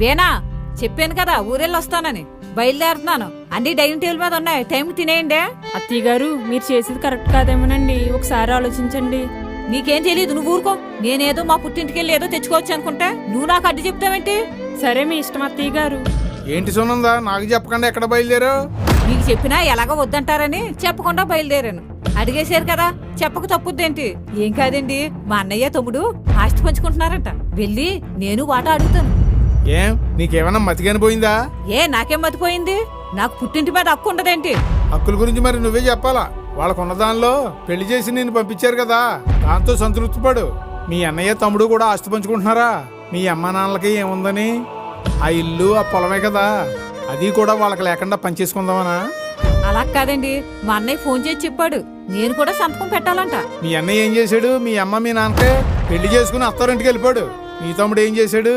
వేనా చెప్పాను కదా ఊరెళ్ళొస్తానని బయలుదేరుతున్నాను. అన్ని డైనింగ్ టేబుల్ మీద ఉన్నాయి, టైం తినేయండి. అత్తయ్య గారు మీరు చేసేది కరెక్ట్ కాదేమోనండి, ఒకసారి ఆలోచించండి. నీకేం తెలియదు, నువ్వు ఊరుకో. నేనేదో మా పుట్టింటికెళ్ళి ఏదో తెచ్చుకోవచ్చు అనుకుంటా, నువ్వు నాకు అడ్డు చెప్తావేంటి? సరే మీ ఇష్టం అత్తయ్య గారు. ఏంటి సునందా, నాకు చెప్పకుండా ఎక్కడ బయలుదేరావు? నీకు చెప్పినా ఎలాగో వద్దంటారని చెప్పకుండా బయలుదేరాను. అడిగేశారు కదా, చెప్పక తప్పుద్దేంటి? ఏం కాదండి, మా అన్నయ్య తమ్ముడు ఆస్తి పంచుకుంటున్నారంట. వెళ్ళి నేను వాటా అడుగుతాను. ఏం నీకేమన్నా మతిగాని పోయిందా? నాకేం మతిపోయింది? నాకు పుట్టింటి మీద హక్కు ఉండదేంటి? హక్కుల గురించి మరి నువ్వే చెప్పాలా. వాళ్ళకున్న దానిలో పెళ్లి చేసి నిన్ను పంపించారు కదా, దాంతో సంతృప్తి పడు. మీ అన్నయ్య తమ్ముడు కూడా ఆస్తి పంచుకుంటున్నారా? మీ అమ్మా నాన్నలకి ఏముందని? ఆ ఇల్లు ఆ పొలమే కదా, అది కూడా వాళ్ళకి లేకుండా పనిచేసుకుందామనా? అలా కాదండి, మా అన్నయ్య ఫోన్ చేసి చెప్పాడు, నేను కూడా సంతకం పెట్టాలంట. మీ అన్నయ్య ఏం చేశాడు? మీ అమ్మ మీ నాన్నకే పెళ్లి చేసుకుని అత్తారింటికి వెళ్ళిపోయాడు. మీ తమ్ముడు ఏం చేశాడు?